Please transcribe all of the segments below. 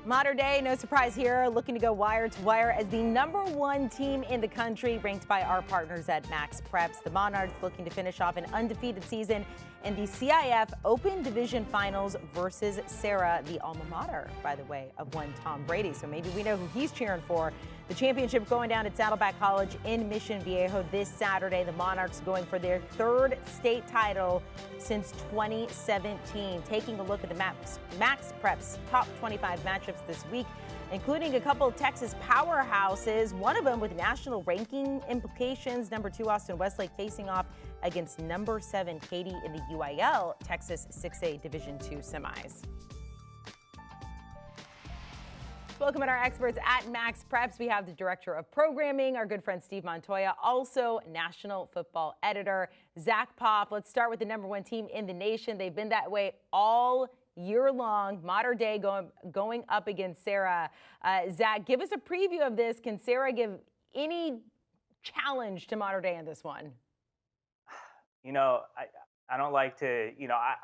Modern Day, no surprise here, looking to go wire to wire as the #1 team in the country, ranked by our partners at MaxPreps. The Monarchs looking to finish off an undefeated season in the CIF Open Division Finals versus Serra, the alma mater, by the way, of one Tom Brady. So maybe we know who he's cheering for. The championship going down at Saddleback College in Mission Viejo this Saturday. The Monarchs going for their 3rd state title since 2017. Taking a look at the MaxPreps top 25 matchups this week, including a couple of Texas powerhouses, one of them with national ranking implications. #2 Austin Westlake facing off against #7 Katy in the UIL Texas 6A Division II semis. Welcome to our experts at MaxPreps. We have the Director of Programming, our good friend Steve Montoya, also National Football Editor Zach Poff. Let's start with the #1 team in the nation. They've been that way all year long. Modern Day going up against Serra. Zach, give us a preview of this. Can Serra give any challenge to Modern Day in this one? You know, I don't like to,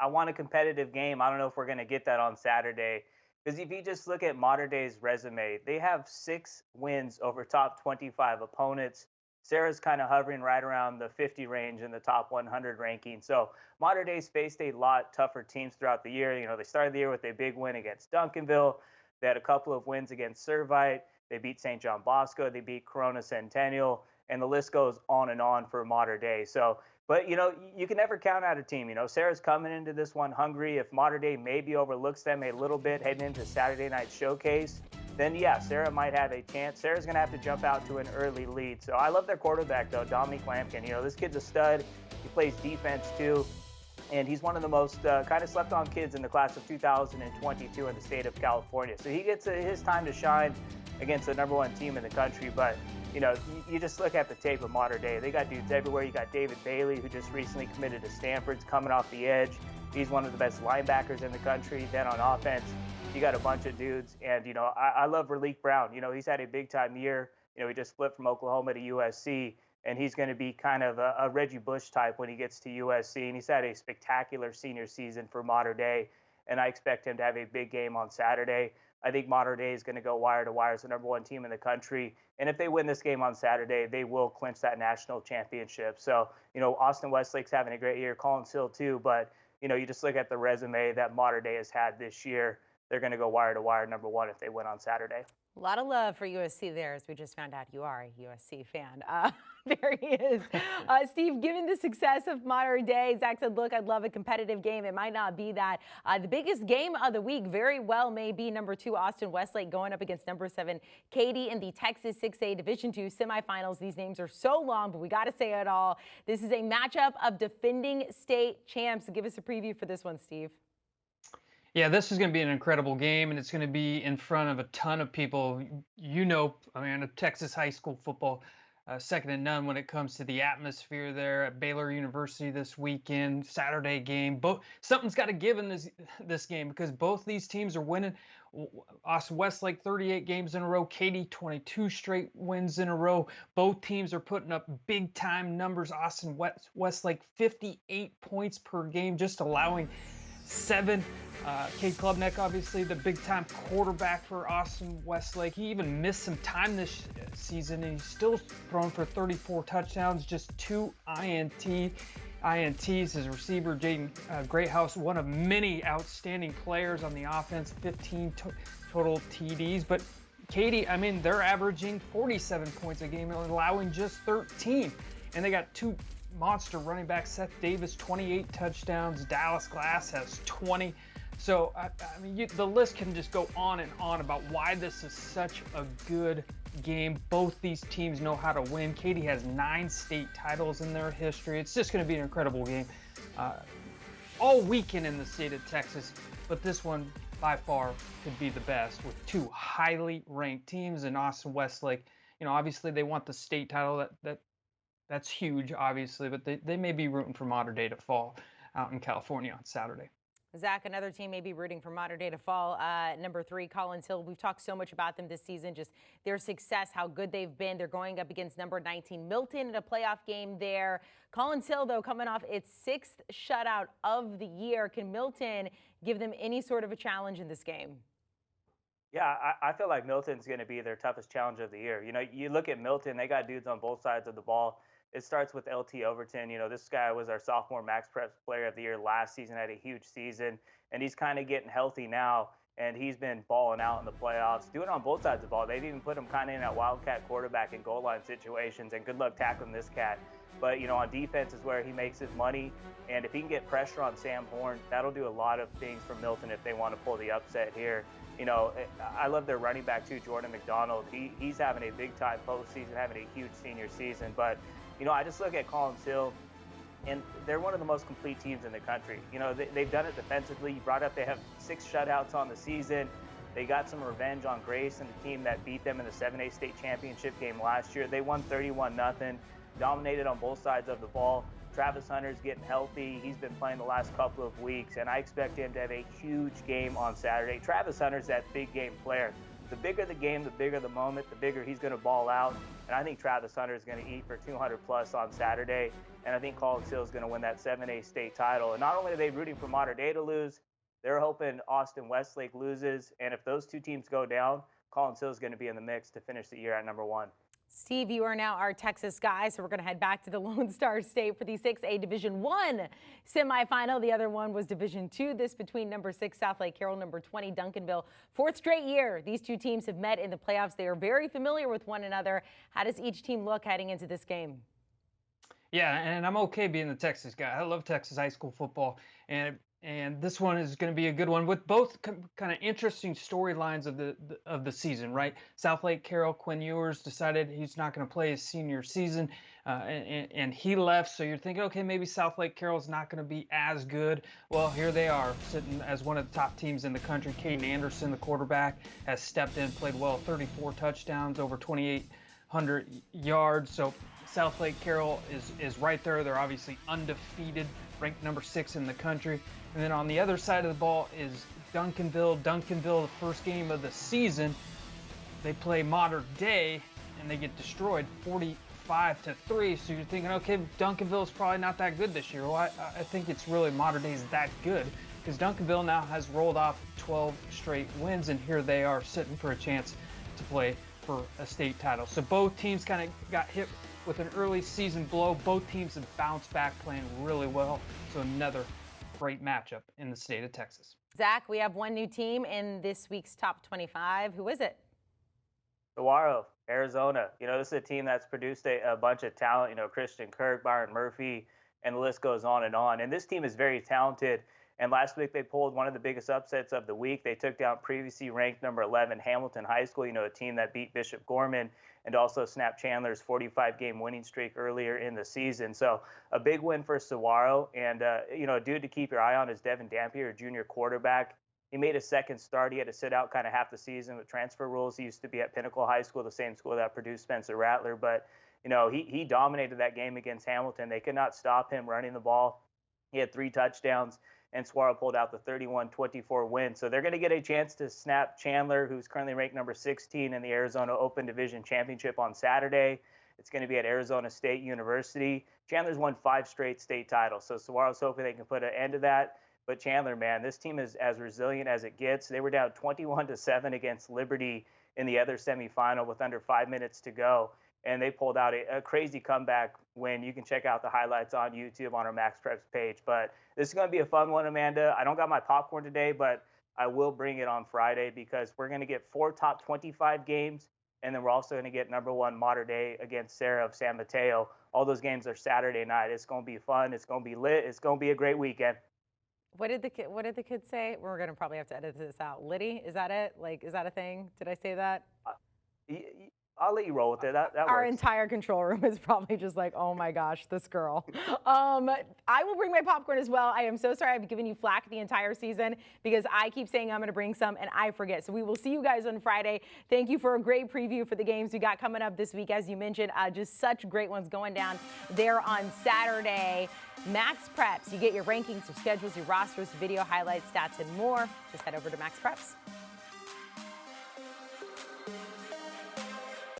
I want a competitive game. I don't know if we're going to get that on Saturday. Because if you just look at Modern Day's resume, they have 6 wins over top 25 opponents. Serra's kind of hovering right around the 50 range in the top 100 ranking. So Modern Day's faced a lot tougher teams throughout the year. They started the year with a big win against Duncanville. They had a couple of wins against Servite. They beat St. John Bosco. They beat Corona Centennial. And the list goes on and on for Modern Day. But, you can never count out a team. Serra's coming into this one hungry. If Modern Day maybe overlooks them a little bit heading into Saturday night showcase, then, yeah, Serra might have a chance. Serra's going to have to jump out to an early lead. So I love their quarterback, though, Dominique Lampkin. This kid's a stud. He plays defense, too. And he's one of the most kind of slept-on kids in the class of 2022 in the state of California. So he gets his time to shine against the #1 team in the country. But you just look at the tape of Modern Day. They got dudes everywhere. You got David Bailey, who just recently committed to Stanford's coming off the edge. He's one of the best linebackers in the country. Then on offense, you got a bunch of dudes. And, I love Relique Brown. He's had a big-time year. He just flipped from Oklahoma to USC. And he's going to be kind of a Reggie Bush type when he gets to USC. And he's had a spectacular senior season for Modern Day. And I expect him to have a big game on Saturday. I think Modern Day is going to go wire to wire as the #1 team in the country. And if they win this game on Saturday, they will clinch that national championship. So, Austin Westlake's having a great year, Collin still too. But, you just look at the resume that Modern Day has had this year. They're going to go wire to wire #1 if they win on Saturday. A lot of love for USC there, as we just found out you are a USC fan. There he is. Steve, given the success of Modern Day, Zach said, look, I'd love a competitive game. It might not be that. The biggest game of the week very well may be #2 Austin Westlake going up against #7 Katy in the Texas 6A Division II semifinals. These names are so long, but we got to say it all. This is a matchup of defending state champs. Give us a preview for this one, Steve. Yeah, this is going to be an incredible game, and it's going to be in front of a ton of people. Texas high school football, second to none when it comes to the atmosphere there at Baylor University this weekend, Saturday game. Something's got to give in this game because both these teams are winning. Austin Westlake 38 games in a row, Katy 22 straight wins in a row. Both teams are putting up big-time numbers. Austin Westlake 58 points per game, just allowing 7. Cade Klubnik, obviously the big-time quarterback for Austin Westlake. He even missed some time this season, and he's still thrown for 34 touchdowns, just 2 INTs. His receiver, Jaden Greathouse, one of many outstanding players on the offense, 15 total TDs. But Katy, they're averaging 47 points a game, allowing just 13. And they got 2 monster running backs, Seth Davis, 28 touchdowns. Dallas Glass has 20. So, the list can just go on and on about why this is such a good game. Both these teams know how to win. Katy has 9 state titles in their history. It's just going to be an incredible game all weekend in the state of Texas. But this one, by far, could be the best with 2 highly ranked teams. And Austin Westlake, obviously they want the state title. That's huge, obviously. But they may be rooting for Modern Day to fall out in California on Saturday. Zach, another team may be rooting for Modern Day to fall. #3, Collin Hill. We've talked so much about them this season, just their success, how good they've been. They're going up against #19 Milton in a playoff game there. Collin Hill, though, coming off its 6th shutout of the year. Can Milton give them any sort of a challenge in this game? Yeah, I feel like Milton's going to be their toughest challenge of the year. You know, you look at Milton, they got dudes on both sides of the ball. It starts with LT Overton. You know, this guy was our sophomore MaxPreps player of the year last season, had a huge season, and he's kind of getting healthy now. And he's been balling out in the playoffs, doing it on both sides of the ball. They've even put him kind of in that wildcat quarterback in goal line situations, and good luck tackling this cat. But, you know, on defense is where he makes his money. And if he can get pressure on Sam Horn, that'll do a lot of things for Milton if they want to pull the upset here. You know, I love their running back too, Jordan McDonald. He's having a big time postseason, having a huge senior season. But, you know, I just look at Collin Hill, and they're one of the most complete teams in the country. You know, they've done it defensively. You brought up they have 6 shutouts on the season. They got some revenge on Grace and the team that beat them in the 7A state championship game last year. They won 31-0, dominated on both sides of the ball. Travis Hunter's getting healthy. He's been playing the last couple of weeks, and I expect him to have a huge game on Saturday. Travis Hunter's that big game player. The bigger the game, the bigger the moment, the bigger he's going to ball out. And I think Travis Hunter is going to eat for 200 plus on Saturday. And I think Collin Hill is going to win that 7A state title. And not only are they rooting for Mater Dei to lose, they're hoping Austin Westlake loses. And if those two teams go down, Collin Hill is going to be in the mix to finish the year at #1. Steve, you are now our Texas guy, so we're going to head back to the Lone Star State for the 6A Division I semifinal. The other one was Division II, this between number 6 Southlake, Carroll, number 20 Duncanville. 4th straight year these two teams have met in the playoffs. They are very familiar with one another. How does each team look heading into this game? Yeah, and I'm okay being the Texas guy. I love Texas high school football, and this one is going to be a good one with both kind of interesting storylines of the season, right? Southlake Carroll, Quinn Ewers decided he's not going to play his senior season, and he left. So you're thinking, okay, maybe Southlake Carroll's not going to be as good. Well, here they are, sitting as one of the top teams in the country. Katy Anderson, the quarterback, has stepped in, played well, 34 touchdowns, over 2,800 yards. So Southlake Carroll is right there. They're obviously undefeated, ranked number 6 in the country. And then on the other side of the ball is Duncanville. Duncanville, the first game of the season, they play Mater Dei and they get destroyed 45-3. So you're thinking, okay, Duncanville's probably not that good this year. Well, I think it's really Mater Dei's that good, because Duncanville now has rolled off 12 straight wins, and here they are sitting for a chance to play for a state title. So both teams kind of got hit with an early season blow. Both teams have bounced back, playing really well. So another great matchup in the state of Texas. Zach, we have one new team in this week's top 25. Who is it? Saguaro, Arizona. You know, this is a team that's produced a bunch of talent. You know, Christian Kirk, Byron Murphy, and the list goes on and on. And this team is very talented. And last week they pulled one of the biggest upsets of the week. They took down previously ranked number 11 Hamilton High School, you know, a team that beat Bishop Gorman and also snapped Chandler's 45-game winning streak earlier in the season. So a big win for Saguaro. And, you know, a dude to keep your eye on is Devin Dampier, a junior quarterback. He made a second start. He had to sit out kind of half the season with transfer rules. He used to be at Pinnacle High School, the same school that produced Spencer Rattler. But, you know, he dominated that game against Hamilton. They could not stop him running the ball. He had 3 touchdowns, and Saguaro pulled out the 31-24 win. So they're going to get a chance to snap Chandler, who's currently ranked number 16 in the Arizona Open Division Championship on Saturday. It's going to be at Arizona State University. Chandler's won 5 straight state titles, so Saguaro's hoping they can put an end to that. But Chandler, man, this team is as resilient as it gets. They were down 21-7 against Liberty in the other semifinal with under 5 minutes to go. And they pulled out a crazy comeback win. You can check out the highlights on YouTube on our MaxPreps page. But this is going to be a fun one, Amanda. I don't got my popcorn today, but I will bring it on Friday, because we're going to get 4 top 25 games. And then we're also going to get number 1 Mater Dei against Serra of San Mateo. All those games are Saturday night. It's going to be fun. It's going to be lit. It's going to be a great weekend. What did the kid say? We're going to probably have to edit this out. Liddy, is that it? Like, is that a thing? Did I say that? I'll let you roll with it. That Our works. entire control room is probably just like, oh my gosh, this girl. I will bring my popcorn as well. I am so sorry I've given you flack the entire season, because I keep saying I'm going to bring some and I forget. So we will see you guys on Friday. Thank you for a great preview for the games we got coming up this week. As you mentioned, just such great ones going down there on Saturday. MaxPreps, you get your rankings, your schedules, your rosters, video highlights, stats, and more. Just head over to MaxPreps.